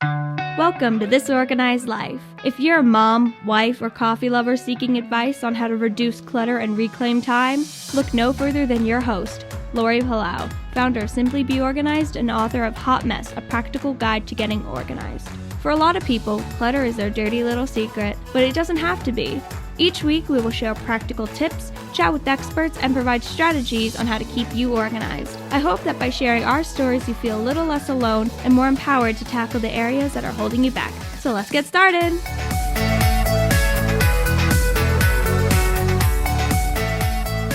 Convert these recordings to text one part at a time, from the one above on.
Welcome to This Organized Life. If you're a mom, wife, or coffee lover seeking advice on how to reduce clutter and reclaim time, look no further than your host, Lori Palau, founder of Simply Be Organized and author of Hot Mess, a practical guide to getting organized. For a lot of people, clutter is their dirty little secret, but it doesn't have to be. Each week, we will share practical tips, chat with experts, and provide strategies on how to keep you organized. I hope that by sharing our stories, you feel a little less alone and more empowered to tackle the areas that are holding you back. So let's get started.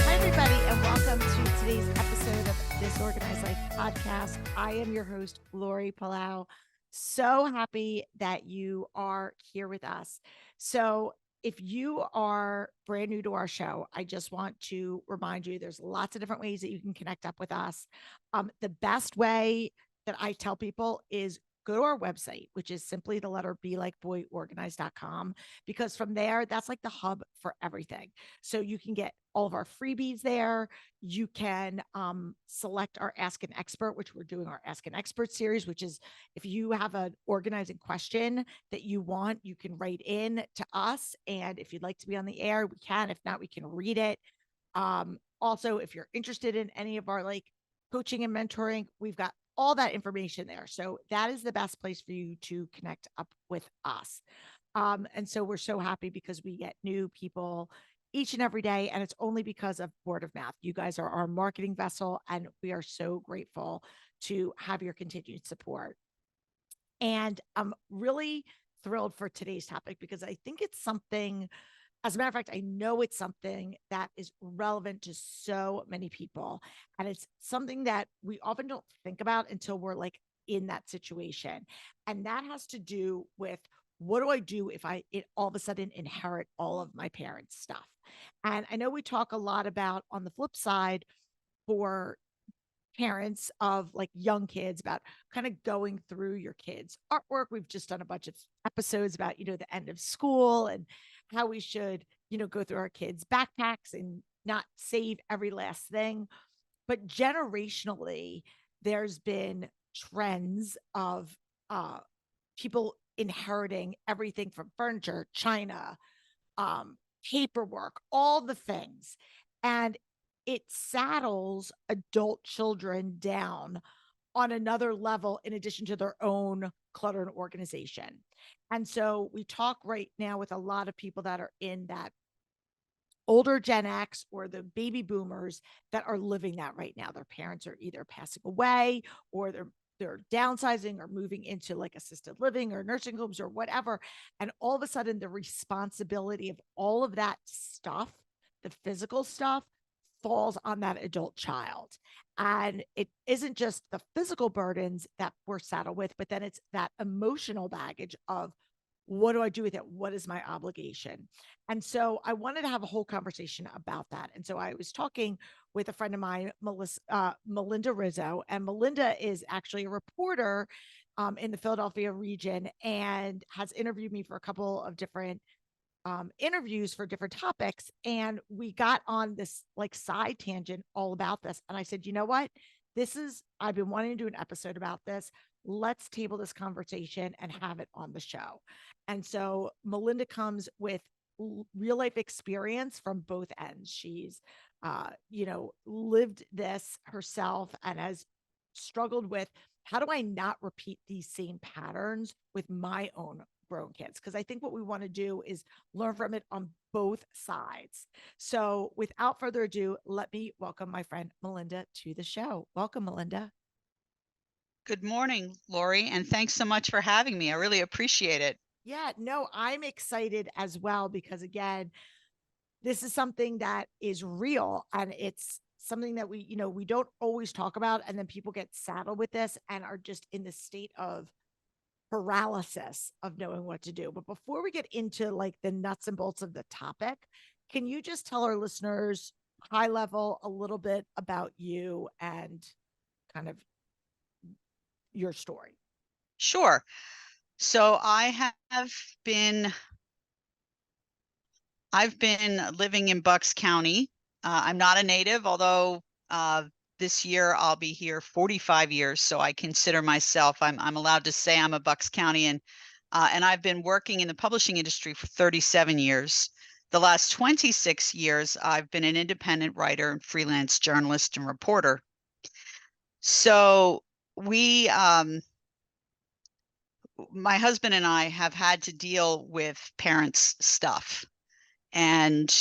Hi, everybody, and welcome to today's episode of This Organized Life podcast. I am your host, Lori Palau. So happy that you are here with us. So if you are brand new to our show, I just want to remind you there's lots of different ways that you can connect up with us. The best way that I tell people is go to our website, which is simply the letter B like boy organized.com, because from there, that's like the hub for everything. So you can get all of our freebies there. You can select our Ask an Expert, which we're doing our Ask an Expert series, which is if you have an organizing question that you want, you can write in to us. And if you'd like to be on the air, we can. If not, we can read it. Also, if you're interested in any of our like coaching and mentoring, we've got all that information there. So that is the best place for you to connect up with us. And so we're so happy because we get new people each and every day. And it's only because of word of mouth. You guys are our marketing vessel, and we are so grateful to have your continued support. And I'm really thrilled for today's topic because I think it's something, as a matter of fact, I know it's something that is relevant to so many people. And it's something that we often don't think about until we're like in that situation. And that has to do with what do I do if all of a sudden inherit all of my parents' stuff? And I know we talk a lot about on the flip side for parents of like young kids about kind of going through your kids' artwork. We've just done a bunch of episodes about, the end of school and how we should, go through our kids' backpacks and not save every last thing. But generationally, there's been trends of people inheriting everything from furniture, china, paperwork, all the things. And it saddles adult children down on another level in addition to their own clutter and organization. And so we talk right now with a lot of people that are in that older Gen X or the baby boomers that are living that right now. Their parents are either passing away or they're downsizing or moving into like assisted living or nursing homes or whatever. And all of a sudden, the responsibility of all of that stuff, the physical stuff, falls on that adult child. And it isn't just the physical burdens that we're saddled with, but then it's that emotional baggage of what do I do with it? What is my obligation? And so I wanted to have a whole conversation about that. And so I was talking with a friend of mine, Melinda Rizzo, and Melinda is actually a reporter in the Philadelphia region and has interviewed me for a couple of different interviews for different topics. And we got on this like side tangent all about this. And I said, you know what? I've been wanting to do an episode about this. Let's table this conversation and have it on the show. And so Melinda comes with real life experience from both ends. She's, lived this herself and has struggled with how do I not repeat these same patterns with my own grown kids? Because I think what we want to do is learn from it on both sides. So without further ado, let me welcome my friend Melinda to the show. Welcome, Melinda. Good morning, Lori, and thanks so much for having me. I really appreciate it. Yeah, no, I'm excited as well because again, this is something that is real and it's something that we don't always talk about, and then people get saddled with this and are just in the state of paralysis of knowing what to do. But before we get into like the nuts and bolts of the topic, can you just tell our listeners high level a little bit about you and kind of your story? Sure. So been I've been living in Bucks County. I'm not a native, although this year I'll be here 45 years. So I consider myself, I'm allowed to say I'm a Bucks County, and I've been working in the publishing industry for 37 years. The last 26 years, I've been an independent writer and freelance journalist and reporter. So we, my husband and I have had to deal with parents' stuff. And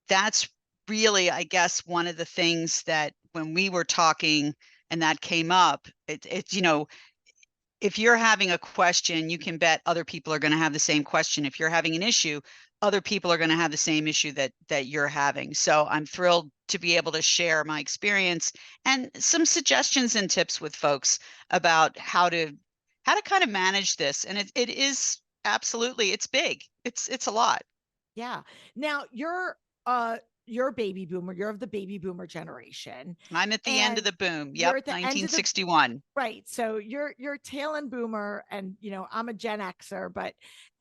that's really, I guess, one of the things that when we were talking and that came up, it's, if you're having a question, you can bet other people are going to have the same question. If you're having an issue, other people are going to have the same issue that you're having. So I'm thrilled to be able to share my experience and some suggestions and tips with folks about how to kind of manage this. And it is absolutely, it's big. It's a lot. Yeah. Now you're a baby boomer. You're of the baby boomer generation. I'm at the end of And the boom. you're Yep, at the end of the 1961. right. So you're tail end boomer, and I'm a Gen Xer, but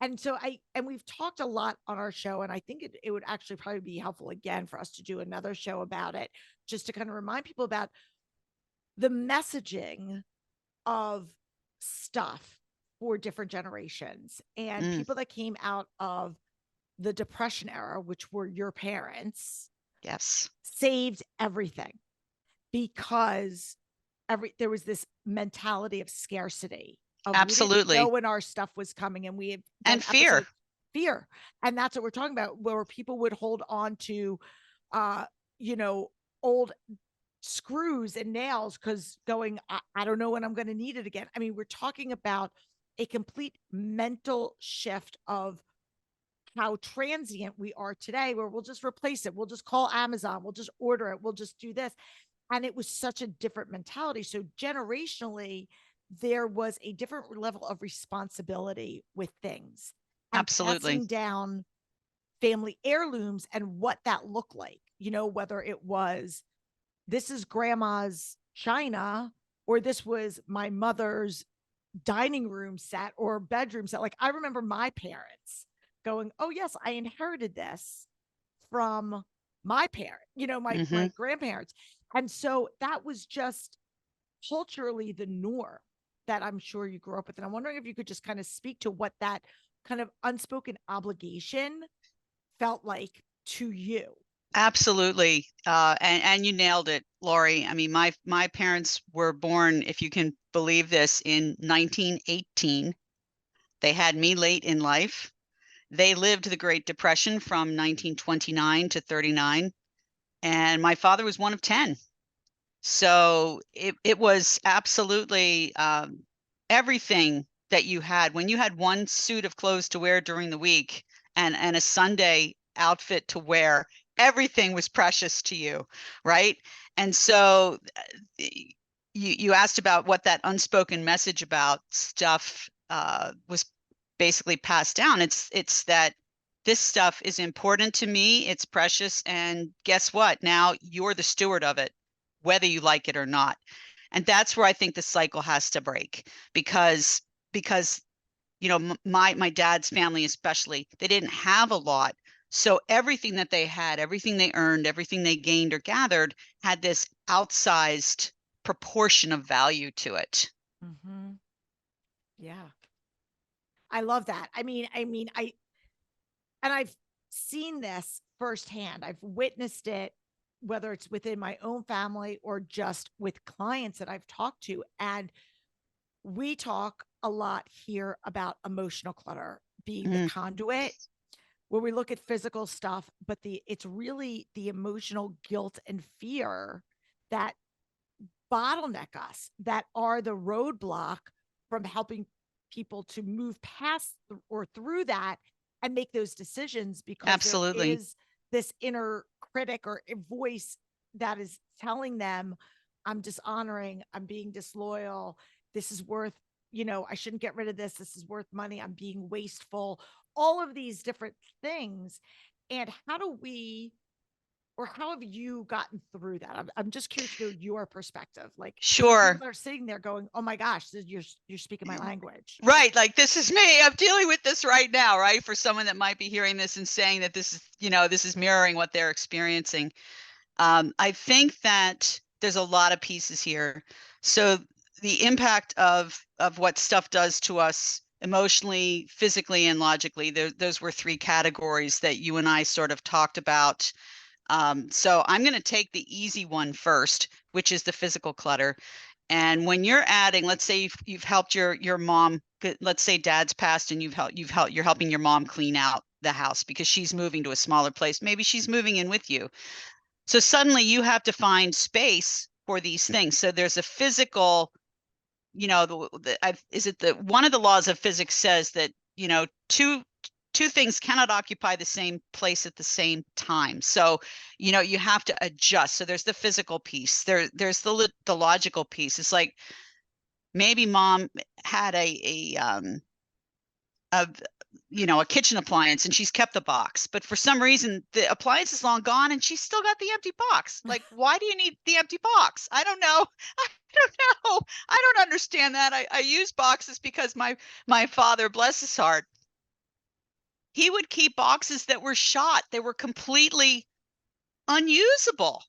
and so we've talked a lot on our show, and I think it would actually probably be helpful again for us to do another show about it, just to kind of remind people about the messaging of stuff for different generations and people that came out of the Depression era, which were your parents. Yes. Saved everything because there was this mentality of scarcity of Absolutely. we didn't know when our stuff was coming, and we have and fear. Fear. And that's what we're talking about, where people would hold on to old screws and nails because going, I don't know when I'm going to need it again. I mean, we're talking about a complete mental shift of how transient we are today, where we'll just replace it. We'll just call Amazon. We'll just order it. We'll just do this. And it was such a different mentality. So generationally, there was a different level of responsibility with things. And Absolutely. passing down family heirlooms and what that looked like, whether it was, this is grandma's china, or this was my mother's dining room set or bedroom set. Like, I remember my parents going, oh yes, I inherited this from my parent, my grandparents. And so that was just culturally the norm that I'm sure you grew up with. And I'm wondering if you could just kind of speak to what that kind of unspoken obligation felt like to you. Absolutely. And you nailed it, Lori. I mean, my parents were born, if you can believe this, in 1918. They had me late in life. They lived the Great Depression from 1929 to 39. And my father was one of 10. So it was absolutely everything that you had. When you had one suit of clothes to wear during the week and a Sunday outfit to wear, everything was precious to you, right? And so you asked about what that unspoken message about stuff was basically passed down. It's that this stuff is important to me, it's precious, and guess what? Now you're the steward of it, whether you like it or not. And that's where I think the cycle has to break, because my dad's family especially, they didn't have a lot. So everything that they had, everything they earned, everything they gained or gathered had this outsized proportion of value to it. Mm-hmm. Yeah. I love that. I've seen this firsthand. I've witnessed it, whether it's within my own family or just with clients that I've talked to. And we talk a lot here about emotional clutter being the conduit, where we look at physical stuff, but it's really the emotional guilt and fear that bottleneck us, that are the roadblock from helping people to move past or through that and make those decisions, because Absolutely. there is this inner critic or voice that is telling them, I'm dishonoring, I'm being disloyal, this is worth, I shouldn't get rid of this, this is worth money, I'm being wasteful, all of these different things. And how have you gotten through that? I'm just curious to know your perspective. Like, sure, people are sitting there going, oh my gosh, you're speaking my language. Right. Like, this is me. I'm dealing with this right now, right? For someone that might be hearing this and saying that this is mirroring what they're experiencing. I think that there's a lot of pieces here. So the impact of what stuff does to us emotionally, physically, and logically, those were three categories that you and I sort of talked about. So I'm going to take the easy one first, which is the physical clutter. And when you're adding, let's say you've helped your mom, let's say dad's passed and you're helping your mom clean out the house because she's moving to a smaller place. Maybe she's moving in with you. So suddenly you have to find space for these things. So there's a physical, is it the one of the laws of physics says that, two things cannot occupy the same place at the same time. So, you have to adjust. So there's the physical piece. There's the logical piece. It's like maybe mom had a kitchen appliance and she's kept the box, but for some reason the appliance is long gone and she's still got the empty box. Like, why do you need the empty box? I don't know. I don't know. I don't understand that. I use boxes because my father, bless his heart, he would keep boxes that were shot. They were completely unusable.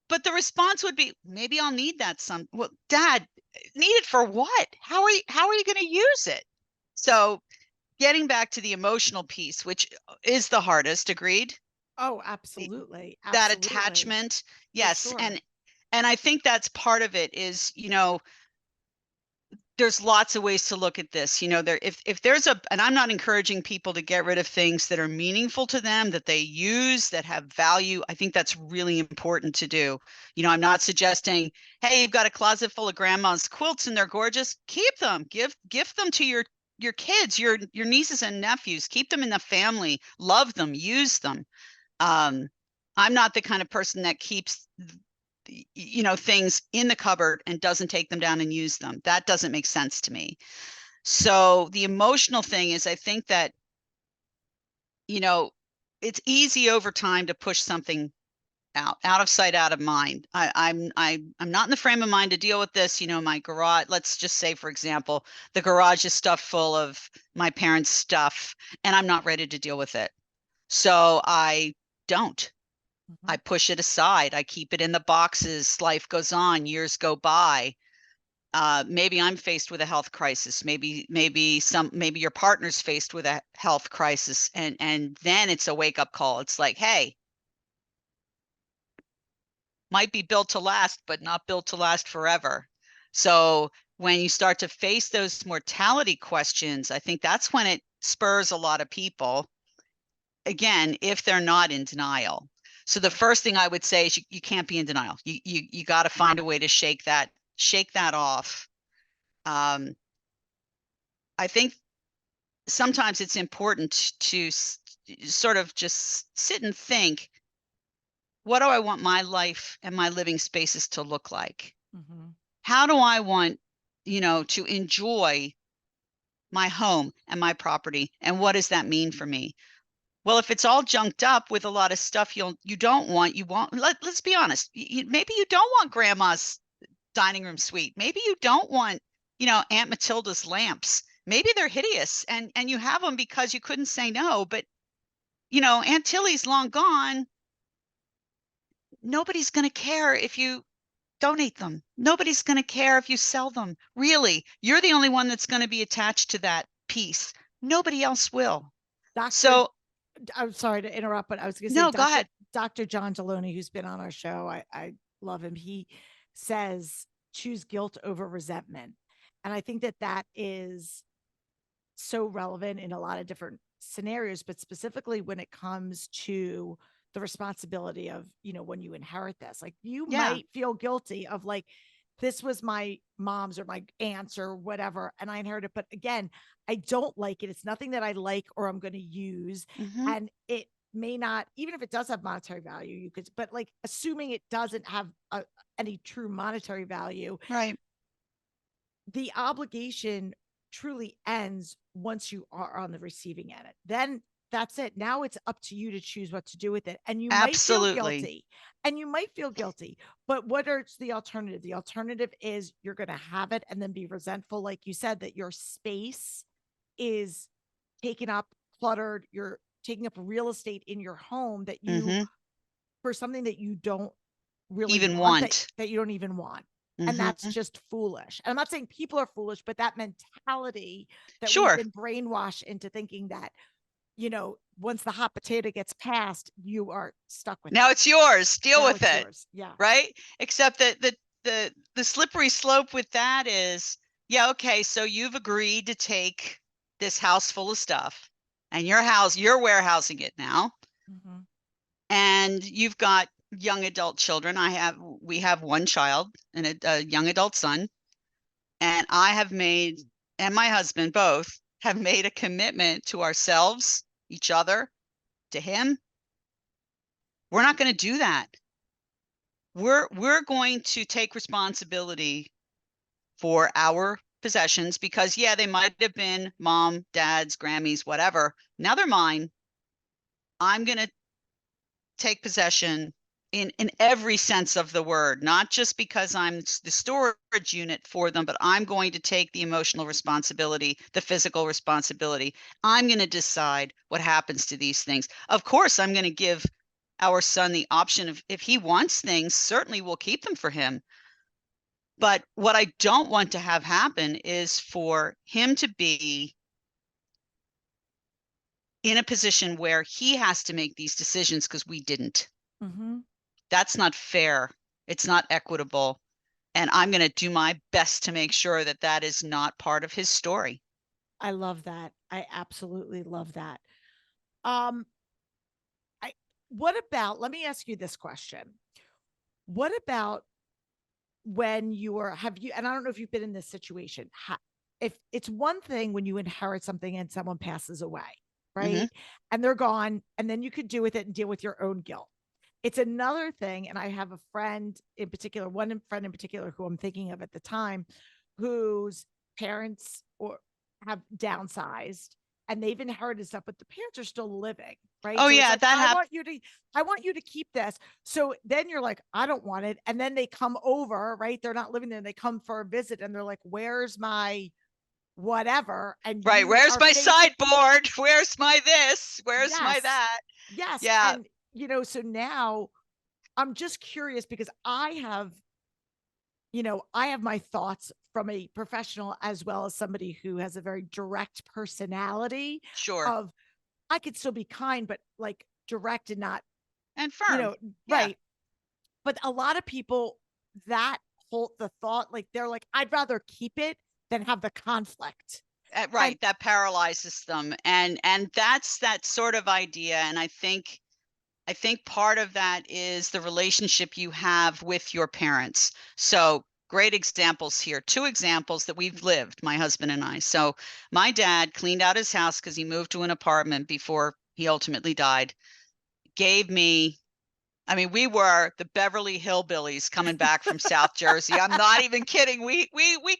But the response would be, maybe I'll need that some. Well, Dad, need it for what? How are you going to use it? So getting back to the emotional piece, which is the hardest, agreed? Oh, absolutely. That Absolutely. attachment. For Yes. sure. And I think that's part of it is, there's lots of ways to look at this. If there's and I'm not encouraging people to get rid of things that are meaningful to them, that they use, that have value. I think that's really important to do. I'm not suggesting, hey, you've got a closet full of grandma's quilts and they're gorgeous. Keep them. Gift them to your kids, your nieces and nephews. Keep them in the family. Love them. Use them. I'm not the kind of person that keeps things in the cupboard and doesn't take them down and use them. That doesn't make sense to me. So the emotional thing is, I think that it's easy over time to push something out of sight, out of mind. I'm not in the frame of mind to deal with this. My garage, let's just say, for example, the garage is stuffed full of my parents' stuff and I'm not ready to deal with it. So I don't. I push it aside. I keep it in the boxes. Life goes on. Years go by. Maybe I'm faced with a health crisis. Maybe your partner's faced with a health crisis, and then it's a wake up call. It's like, hey, might be built to last, but not built to last forever. So when you start to face those mortality questions, I think that's when it spurs a lot of people. Again, if they're not in denial. So the first thing I would say is you can't be in denial. You got to find a way to shake that off. I think sometimes it's important to sort of just sit and think, what do I want my life and my living spaces to look like? How do I want, to enjoy my home and my property? And what does that mean for me? Well, if it's all junked up with a lot of stuff you want, let's be honest. Maybe you don't want grandma's dining room suite. Maybe you don't want, Aunt Matilda's lamps. Maybe they're hideous and you have them because you couldn't say no. But, Aunt Tilly's long gone. Nobody's going to care if you donate them. Nobody's going to care if you sell them. Really, you're the only one that's going to be attached to that piece. Nobody else will. So I'm sorry to interrupt, but I was going to say, no, go ahead. Dr. John Deloney, who's been on our show, I love him. He says, choose guilt over resentment. And I think that is so relevant in a lot of different scenarios, but specifically when it comes to the responsibility of, when you inherit this, like you might feel guilty of like, this was my mom's or my aunt's or whatever, and I inherited. But again, I don't like it. It's nothing that I like or I'm going to use. And it may not, even if it does have monetary value, you could, but like assuming it doesn't have any true monetary value, right? The obligation truly ends once you are on the receiving end. Then that's it. Now it's up to you to choose what to do with it. And you might feel guilty. But what is the alternative? The alternative is you're going to have it and then be resentful. Like you said, that your space is taken up, cluttered. You're taking up real estate in your home that you, for something that you don't really even want want. that you don't even want. And that's Mm-hmm. just foolish. And I'm not saying people are foolish, but that mentality that we've Sure. been brainwashed into thinking that, once the hot potato gets passed, you are stuck with Now it. it's yours. Deal Now with it's it. yours. Yeah. Right? Except that the slippery slope with that is, yeah, okay, so you've agreed to take this house full of stuff, and you're warehousing it now, Mm-hmm. and you've got young adult children. We have one child and a young adult son, and and my husband both have made a commitment to ourselves, each other, to him. We're not going to do that. We're going to take responsibility for our possessions, because yeah, they might have been mom, dad's, Grammy's, whatever. Now they're mine. I'm going to take possession in every sense of the word, not just because I'm the storage unit for them, but I'm going to take the emotional responsibility, the physical responsibility. I'm going to decide what happens to these things. Of course, I'm going to give our son the option of, if he wants things, certainly we'll keep them for him. But what I don't want to have happen is for him to be in a position where he has to make these decisions because we didn't. Mm-hmm. That's not fair. It's not equitable. And I'm going to do my best to make sure that that is not part of his story. I love that. I absolutely love that. Um, what about, let me ask you this question. What about when have you, and I don't know if you've been in this situation, if it's one thing when you inherit something and someone passes away, Mm-hmm. right? And they're gone, and then you could do with it and deal with your own guilt. It's another thing. And I have a friend in particular, one friend in particular who I'm thinking of at the time, whose parents or have downsized and they've inherited stuff, but the parents are still living, right? Oh So it's yeah, like, that happened. I want you to keep this. So then you're like, I don't want it. And then they come over, right? They're not living there. They come for a visit and they're like, where's my whatever? And Right. you Where's are my faced. sideboard? Where's my this? Where's my Yes. that? Yes. Yeah, And, so now I'm just curious because I have my thoughts from a professional as well as somebody who has a very direct personality sure. of, I could still be kind, but like direct and not, And firm. Yeah. right. But a lot of people, that the thought, like they're like, I'd rather keep it than have the conflict. And Right. That paralyzes them. And that's that sort of idea. And I think part of that is the relationship you have with your parents. So, great examples here. Two examples that we've lived, my husband and I. So, my dad cleaned out his house because he moved to an apartment before he ultimately died. Gave me, I mean, we were the Beverly Hillbillies coming back from South Jersey. I'm not even kidding. We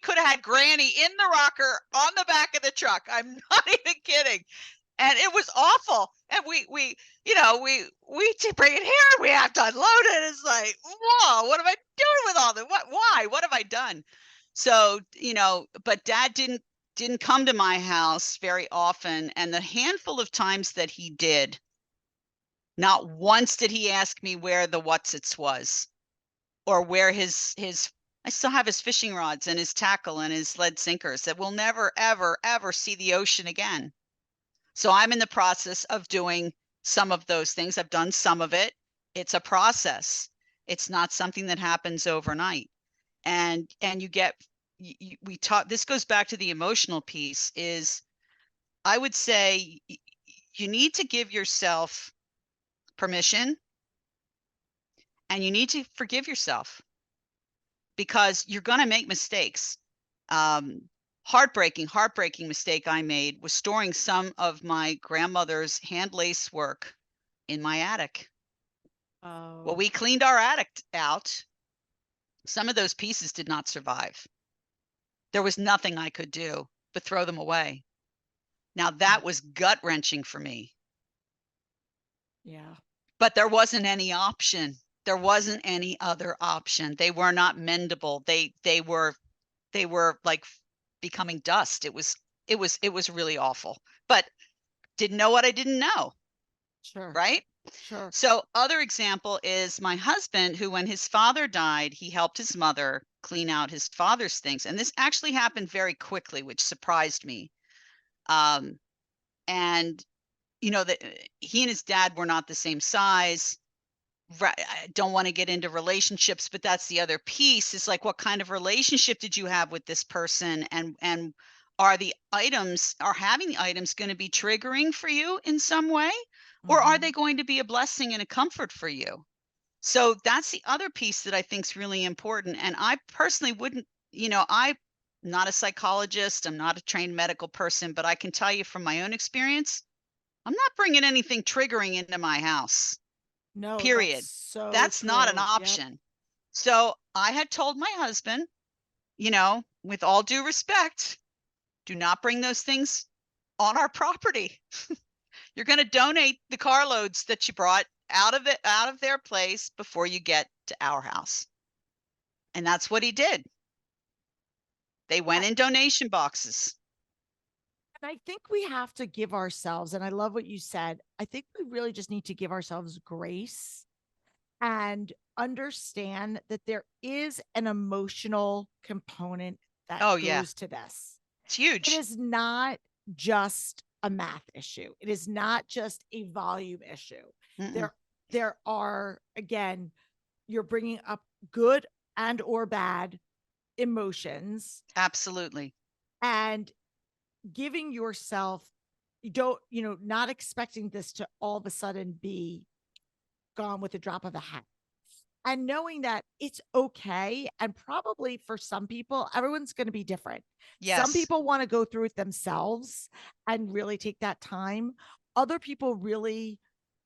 could have had Granny in the rocker on the back of the truck. I'm not even kidding. And it was awful. And we bring it here. We have to unload it. It's like, whoa, what am I doing with all this? Why? What have I done? So, but Dad didn't come to my house very often. And the handful of times that he did, not once did he ask me where the whatsits was, or where his I still have his fishing rods and his tackle and his lead sinkers that will never, ever, ever see the ocean again. So I'm in the process of doing some of those things. I've done some of it. It's a process. It's not something that happens overnight. And we talk, this goes back to the emotional piece, is I would say you need to give yourself permission and you need to forgive yourself, because you're going to make mistakes. Heartbreaking mistake I made was storing some of my grandmother's hand lace work in my attic. Well, oh, we cleaned our attic out. Some of those pieces did not survive. There was nothing I could do but throw them away. Now that was gut wrenching for me, yeah, but there wasn't any option. There wasn't any other option. They were not mendable. They were like becoming dust. It was really awful. But didn't know what I didn't know, sure. right? Sure. So other example is my husband, who when his father died, he helped his mother clean out his father's things. And this actually happened very quickly, which surprised me. Um, and that he and his dad were not the same size. Right, I don't want to get into relationships, but that's the other piece, is like, what kind of relationship did you have with this person, and are having the items going to be triggering for you in some way, or are they Mhm. going to be a blessing and a comfort for you? So that's the other piece that I think is really important. And I personally wouldn't, I'm not a psychologist, I'm not a trained medical person, but I can tell you from my own experience, I'm not bringing anything triggering into my house. No, that's Period. so That's not an true. Yep. option. So I had told my husband, with all due respect, do not bring those things on our property. You're going to donate the carloads that you brought out of their place before you get to our house. And that's what he did. They I went in donation boxes. and I think we have to give ourselves, and I love what you said. I think we really just need to give ourselves grace and understand that there is an emotional component that Oh yeah, goes to this. it's It huge. is not just a math issue. It is not just a volume issue. Mm-mm. There are, again, you're bringing up good and or bad emotions, Absolutely. and giving yourself, you don't, not expecting this to all of a sudden be gone with a drop of a hat, and knowing that it's okay. And probably for some people, everyone's going to be different. Some Yes. people want to go through it themselves and really take that time. Other people really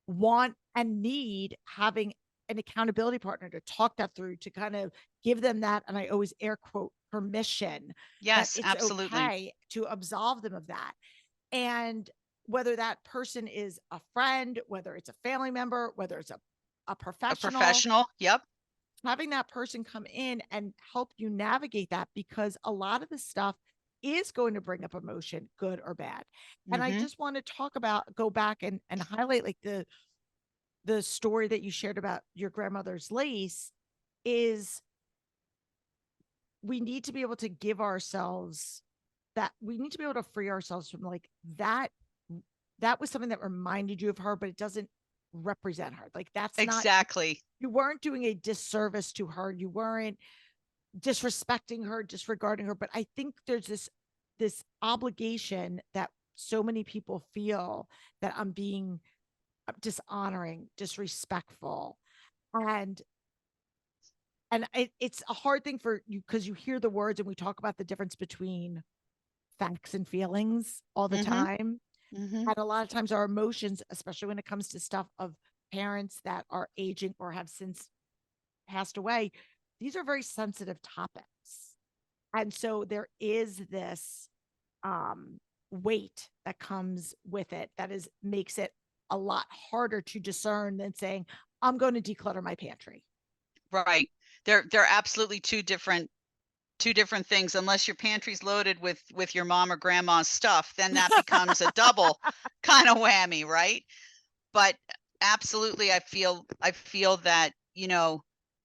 want and need having an accountability partner to talk that through, to kind of give them that, and I always air quote, permission, that Yes, it's absolutely. okay to absolve them of that. And whether that person is a friend, whether it's a family member, whether it's a A professional, professional. Yep. having that person come in and help you navigate that, because a lot of the stuff is going to bring up emotion, good or bad. And I Mm-hmm. just want to talk about, go back and highlight like the story that you shared about your grandmother's lace. Is we need to be able to give ourselves that, we need to be able to free ourselves from like that. That was something that reminded you of her, but it doesn't represent her. Like that's not, Exactly. you weren't doing a disservice to her. You weren't disrespecting her, disregarding her. But I think there's this obligation that so many people feel, that I'm being dishonoring, disrespectful. And it's a hard thing for you, because you hear the words, and we talk about the difference between facts and feelings all the Mm-hmm. time. Mm-hmm. And a lot of times our emotions, especially when it comes to stuff of parents that are aging or have since passed away, these are very sensitive topics. And so there is this weight that comes with it, that is makes it a lot harder to discern than saying, I'm going to declutter my pantry. Right. They're absolutely two different things. Unless your pantry's loaded with your mom or grandma's stuff, then that becomes a double kind of whammy, right? But absolutely, I feel that,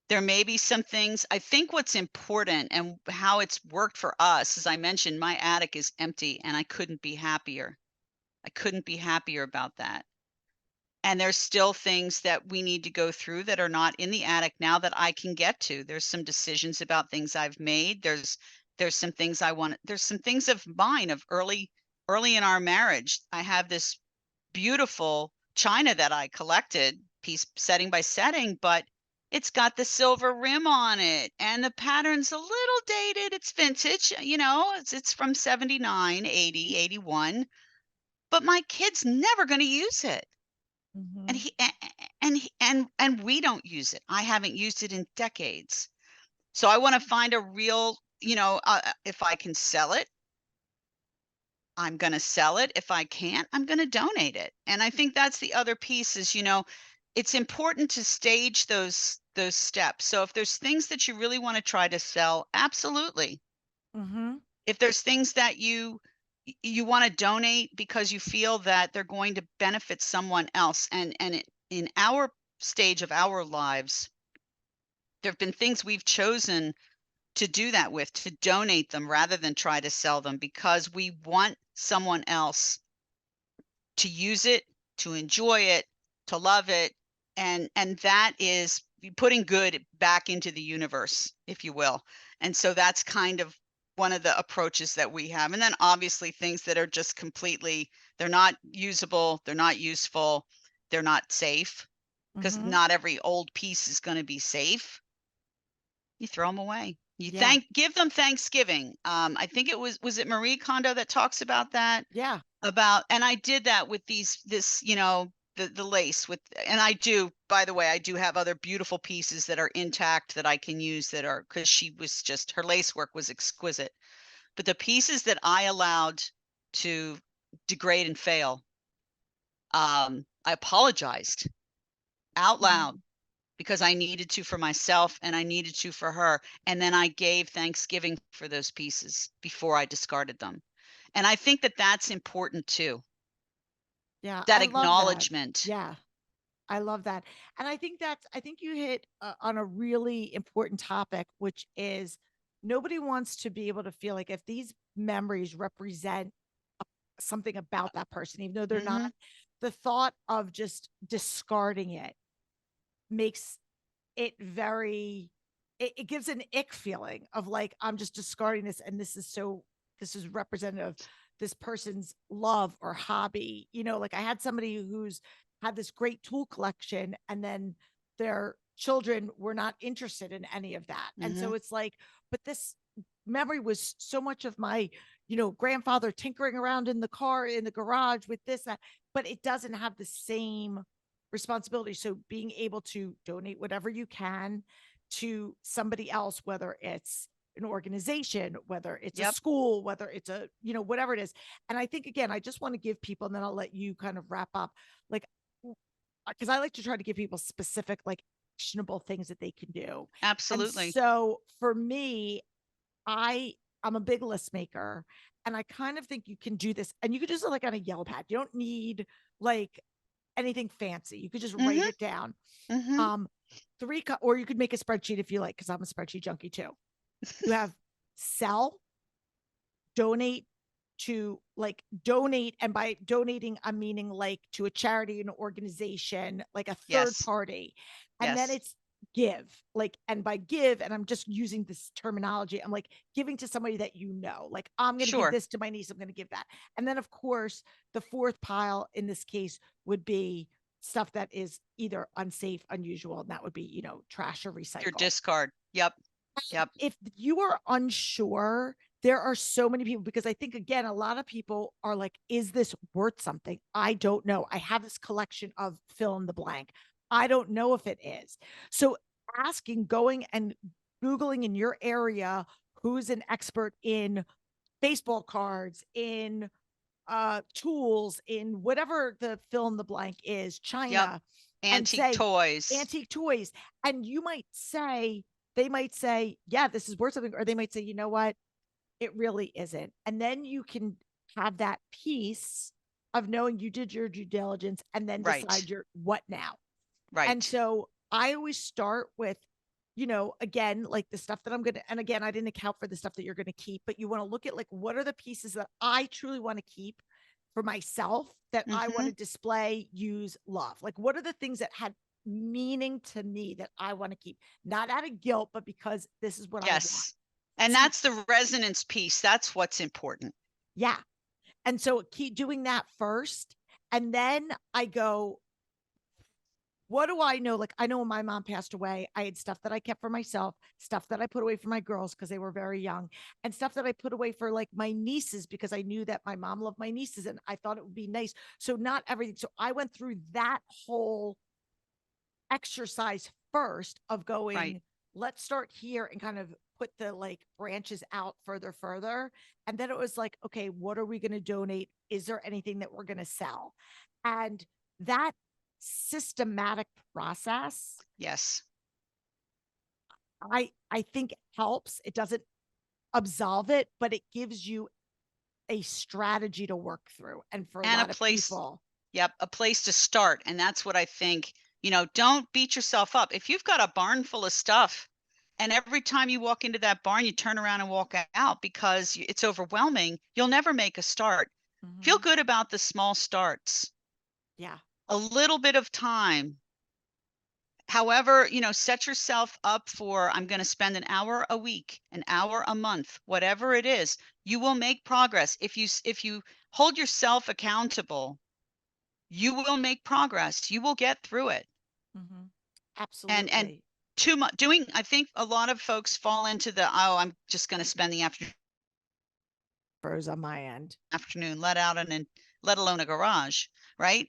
there may be some things. I think what's important and how it's worked for us, as I mentioned, my attic is empty and I couldn't be happier. I couldn't be happier about that. And there's still things that we need to go through that are not in the attic now that I can get to. There's some decisions about things I've made. There's some things there's some things of mine of early in our marriage. I have this beautiful china that I collected piece setting by setting, but it's got the silver rim on it and the pattern's a little dated. It's vintage, it's from 79, 80, 81, but my kid's never going to use it. And Mm-hmm. and we don't use it. I haven't used it in decades. So I want to find a real, if I can sell it, I'm going to sell it. If I can't, I'm going to donate it. And I think that's the other piece is, it's important to stage those steps. So if there's things that you really want to try to sell, absolutely. Mm-hmm. If there's things that you want to donate because you feel that they're going to benefit someone else, and in our stage of our lives, there have been things we've chosen to do that with, to donate them rather than try to sell them, because we want someone else to use it, to enjoy it, to love it. And that is putting good back into the universe, if you will. And so that's kind of one of the approaches that we have. And then obviously things that are just completely, they're not usable, they're not useful, they're not safe, because Mhm. not every old piece is going to be safe. You throw them away. You Yeah. give them Thanksgiving. I think was it Marie Kondo that talks about that? Yeah. About, and I did that with this, the lace with, and I do, by the way, I do have other beautiful pieces that are intact that I can use, that are, because she was just, her lace work was exquisite. But the pieces that I allowed to degrade and fail, I apologized out loud, Mhm. because I needed to for myself and I needed to for her. And then I gave Thanksgiving for those pieces before I discarded them. And I think that that's important too. Yeah. That I love that. acknowledgement. Yeah. I love that. And I think you hit on a really important topic, which is nobody wants to be able to feel like if these memories represent something about that person, even though they're Mm-hmm. not, the thought of just discarding it makes it very, it gives an ick feeling of like, I'm just discarding this. And this is representative of this person's love or hobby. Like I had somebody who's had this great tool collection and then their children were not interested in any of that. And Mm-hmm. so it's like, but this memory was so much of my, grandfather tinkering around in the car, in the garage with this, that, but it doesn't have the same responsibility. So being able to donate whatever you can to somebody else, whether it's an organization, whether it's a Yep. school, whether it's a, whatever it is. And I think, again, I just want to give people, and then I'll let you kind of wrap up, like, because I like to try to give people specific, like, actionable things that they can do. And Absolutely. so for me, I I'm a big list maker, and I kind of think you can do this, and you could just like on a yellow pad. You don't need like anything fancy. You could just write Mm-hmm. it down. Mm-hmm. Um, or you could make a spreadsheet if you like, because I'm a spreadsheet junkie too. You have sell, donate to like donate. And by donating, I'm meaning like to a charity, an organization, like a third Yes. party. And then Yes. it's give, like, and by give, and I'm just using this terminology, I'm like giving to somebody that, like I'm going to give Sure. this to my niece, I'm going to give that. And then of course the fourth pile in this case would be stuff that is either unsafe, unusual, and that would be, trash or Your recycle. discard. Yep. Yep. If you are unsure, there are so many people, because I think, again, a lot of people are like, is this worth something? I don't know. I have this collection of fill in the blank. I don't know if it is. So going and Googling in your area who's an expert in baseball cards, in tools, in whatever the fill in the blank is, Yep. China, and Antique say toys. antique toys. And they might say, yeah, this is worth something. Or they might say, you know what? It really isn't. And then you can have that piece of knowing you did your due diligence and then Right. decide your what now. And Right. so I always start with, again, like the stuff that I'm going to, and again, I didn't account for the stuff that you're going to keep, but you want to look at like, what are the pieces that I truly want to keep for myself, that I want Mm-hmm. to display, use, love? Like, what are the things that had meaning to me that I want to keep, not out of guilt, but because this is what I want. Yes. And So, that's the resonance piece. That's what's important. yeah. And so keep doing that first. And then I go, what do I know? Like, I know when my mom passed away, I had stuff that I kept for myself, stuff that I put away for my girls because they were very young, and stuff that I put away for like my nieces because I knew that my mom loved my nieces and I thought it would be nice. So, not everything. So, I went through that whole exercise first of Right. going, let's start here and kind of put the like branches out further. And then it was like, okay, what are we going to donate? Is there anything that we're going to sell? And that systematic process, Yes. I think helps. It doesn't absolve it, but it gives you a strategy to work through. And for a And a lot of place people, Yep, a place to start. And that's what I think, don't beat yourself up. If you've got a barn full of stuff and every time you walk into that barn, you turn around and walk out because it's overwhelming, you'll never make a start. Feel Mhm. good about the small starts. Yeah. A little bit of time. However, set yourself up for, I'm going to spend an hour a week, an hour a month, whatever it is. You will make progress. If you hold yourself accountable, you will make progress. You will get through it. Mhm. And Absolutely. too much doing, I think a lot of folks fall into the, oh, I'm just going to spend the Froze on my end. afternoon let out and let alone a garage, right?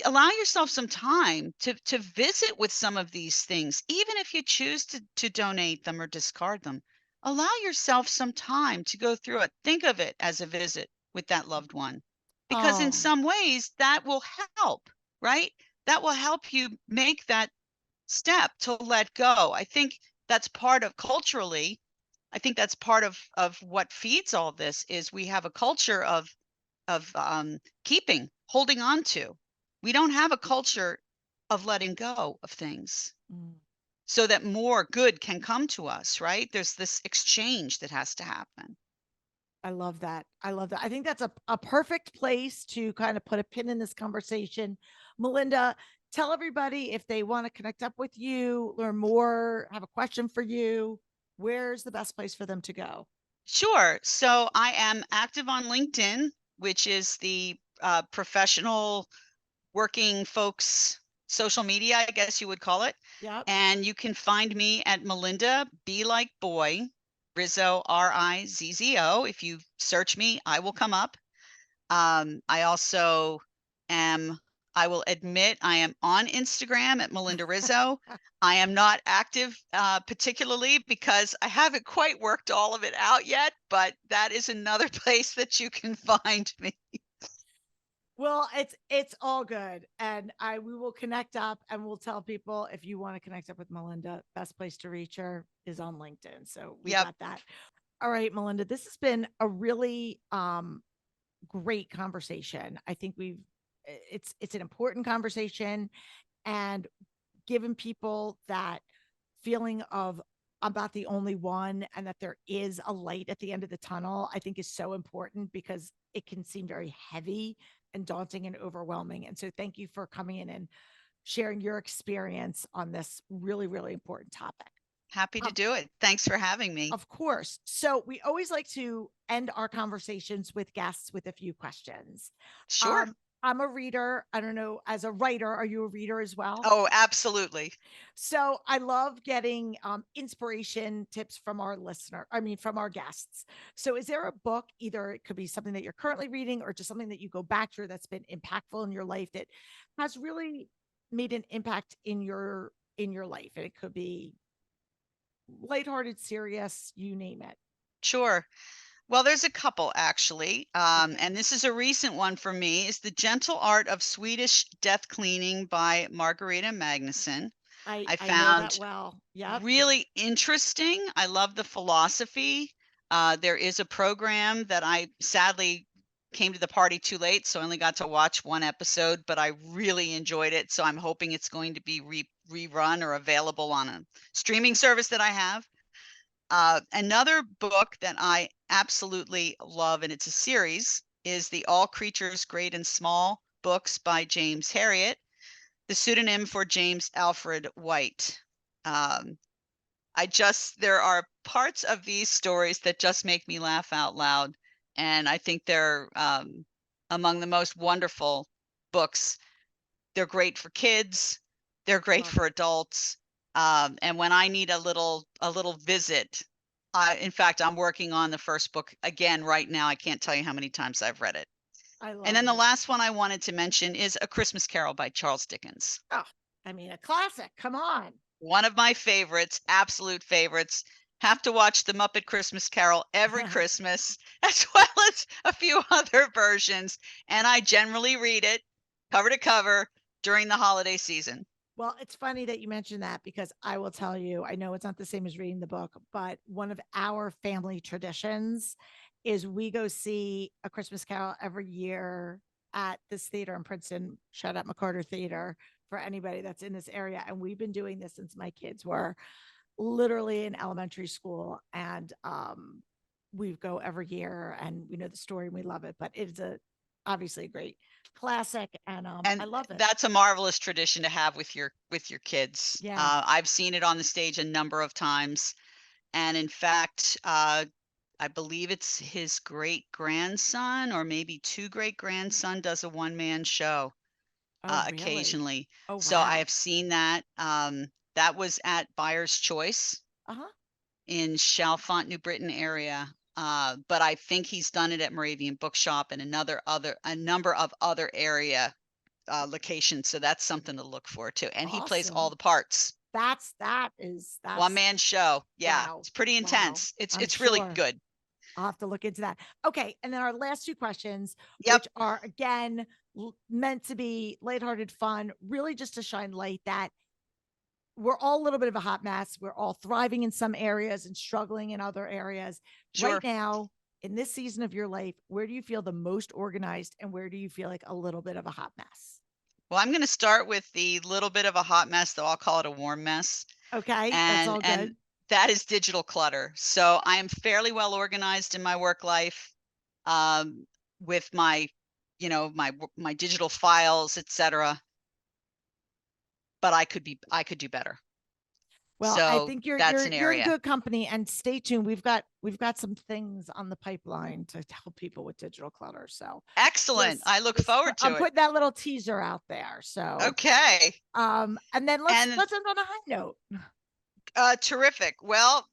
Allow yourself some time to visit with some of these things, even if you choose to donate them or discard them. Allow yourself some time to go through it. Think of it as a visit with that loved one, because in Oh, some ways that will help, right? That will help you make that step to let go. I think that's part of culturally. I think that's part of what feeds all this is we have a culture of keeping, holding on to. We don't have a culture of letting go of things mm, so that more good can come to us, right? There's this exchange that has to happen. I love that. I love that. I think that's a perfect place to kind of put a pin in this conversation. Melinda, tell everybody if they want to connect up with you, learn more, have a question for you, where's the best place for them to go? Sure. So I am active on LinkedIn, which is the professional working folks social media, I guess you would call it. Yep. And you can find me at Melinda B like boy, Rizzo Rizzo. If you search me, I will come up. I also am, I will admit, I am on Instagram at Melinda Rizzo. I am not active particularly because I haven't quite worked all of it out yet, but that is another place that you can find me. Well, it's all good. And I we will connect up and we'll tell people if you want to connect up with Melinda, best place to reach her is on LinkedIn. So we Yep. got that. All right, Melinda, this has been a really great conversation. I think it's an important conversation and given people that feeling of I'm not the only one and that there is a light at the end of the tunnel, I think is so important because it can seem very heavy and daunting and overwhelming. And so thank you for coming in and sharing your experience on this really, really important topic. Happy to Um, do it. Thanks for having me. of course. So we always like to end our conversations with guests with a few questions. Sure. I'm a reader. I don't know, as a writer, are you a reader as well? Oh, absolutely. So I love getting inspiration tips from our listener, I mean, from our guests. So is there a book, either it could be something that you're currently reading or just something that you go back to that's been impactful in your life that has really made an impact in your life? And it could be lighthearted, serious, you name it. Sure. Well, there's a couple actually. Okay. And this is a recent one for me, is The Gentle Art of Swedish Death Cleaning by Margareta Magnusson. I I know that found well. Yep. really interesting. I love the philosophy. There is a program that I sadly came to the party too late, so I only got to watch one episode, but I really enjoyed it. So I'm hoping it's going to be rerun or available on a streaming service that I have. Another book that I absolutely love, and it's a series, is the All Creatures Great and Small books by James Herriot, the pseudonym for James Alfred White. Um, there are parts of these stories that just make me laugh out loud. And I think they're among the most wonderful books. They're great for kids. They're great Love for it. adults. And when I need a little visit, in fact, I'm working on the first book again right now. I can't tell you how many times I've read it. I And love then the it. last one I wanted to mention is A Christmas Carol by Charles Dickens. Oh, I mean, a classic. Come on. One of my favorites, absolute favorites. Have to watch The Muppet Christmas Carol every Christmas, as well as a few other versions. And I generally read it cover to cover during the holiday season. Well, it's funny that you mentioned that because I will tell you, I know it's not the same as reading the book, but one of our family traditions is we go see A Christmas Carol every year at this theater in Princeton. Shout out McCarter Theater for anybody that's in this area. And we've been doing this since my kids were literally in elementary school. And we go every year and we know the story and we love it. But it's obviously a great classic. And I love it. That's a marvelous tradition to have with your kids. Yeah. I've seen it on the stage a number of times. And in fact, I believe it's his great grandson or maybe two great grandson does a one-man show Oh, really? occasionally. Oh, So I wow. have seen that. That was at Buyer's Choice Uh-huh. in Chalfont, New Britain area. But I think he's done it at Moravian Bookshop and a number of other area locations. So that's something to look for too. And he plays all Awesome. the parts. That's One man show. Yeah, wow. it's pretty Wow. intense. I'm It's really sure. good. I'll have to look into that. Okay. And then our last two questions, Yep. which are again meant to be lighthearted fun, really just to shine light that we're all a little bit of a hot mess. We're all thriving in some areas and struggling in other areas. Sure. Right now, in this season of your life, where do you feel the most organized and where do you feel like a little bit of a hot mess? Well, I'm going to start with the little bit of a hot mess, though I'll call it a warm mess. Okay. That's all good. And that is digital clutter. So I am fairly well organized in my work life, with my, my digital files, etc. But I could do better. Well, so I think you're that's an you're in area. good company, and stay tuned. We've got some things on the pipeline to help people with digital clutter. So Excellent. I look forward to I'm it. putting that little teaser out there. So Okay. and then let's end on a high note. Terrific. Well,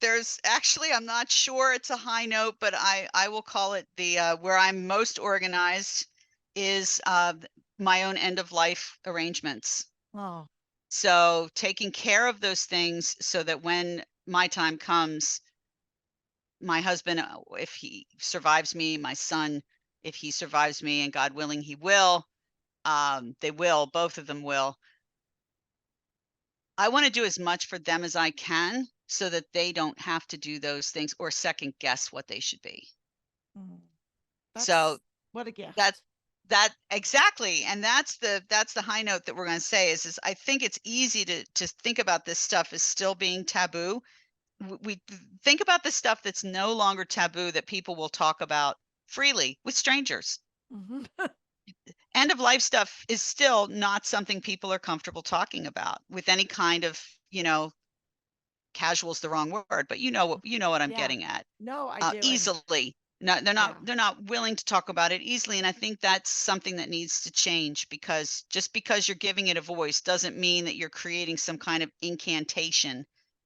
there's actually, I'm not sure it's a high note, but I will call it the where I'm most organized is my own end of life arrangements. Oh, So taking care of those things so that when my time comes, my husband, if he survives me, my son, if he survives me, and God willing, he will, they will, both of them will. I want to do as much for them as I can so that they don't have to do those things or second guess what they should be. So what a gift. That exactly. And that's the high note that we're going to say is I think it's easy to think about this stuff as still being taboo. We think about the stuff that's no longer taboo that people will talk about freely with strangers. Mm-hmm. End of life stuff is still not something people are comfortable talking about with any kind of, casual is the wrong word, but you know what I'm getting at. No, I do. Easily. No, they're not willing to talk about it easily. And I think that's something that needs to change, because just because you're giving it a voice doesn't mean that you're creating some kind of incantation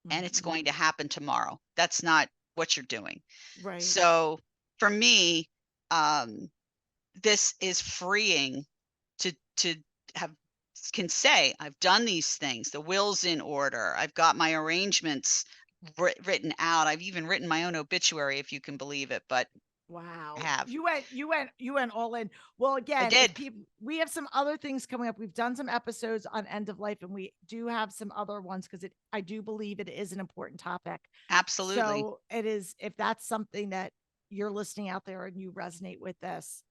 and it's going to happen tomorrow. That's not what you're doing. Right. So for me, this is freeing to can say, I've done these things. The will's in order. I've got my arrangements written out. I've even written my own obituary, if you can believe it. But wow, I have. You went all in. Well, again, I did. We have some other things coming up. We've done some episodes on end of life, and we do have some other ones because I do believe it is an important topic. Absolutely. So it is. If that's something that you're listening out there and you resonate with this,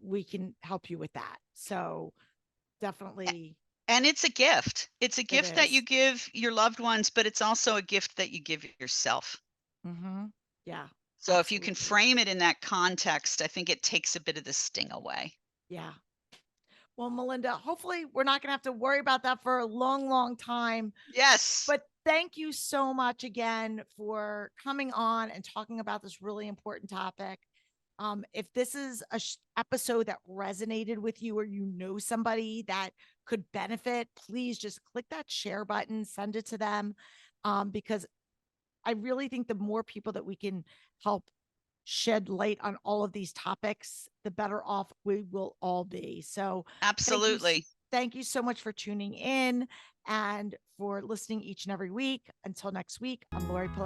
we can help you with that. So definitely. And it's a gift. It's a gift that you give your loved ones, but it's also a gift that you give yourself. Mm-hmm. Yeah. So if you can frame it in that context, I think it takes a bit of the sting away. Yeah. Well, Melinda, hopefully we're not going to have to worry about that for a long, long time. Yes. But thank you so much again for coming on and talking about this really important topic. If this is a episode that resonated with you, or you know somebody that could benefit, please just click that share button, send it to them, because I really think the more people that we can help shed light on all of these topics, the better off we will all be. So absolutely. Thank you so much for tuning in and for listening each and every week. Until next week, I'm Lori Palau.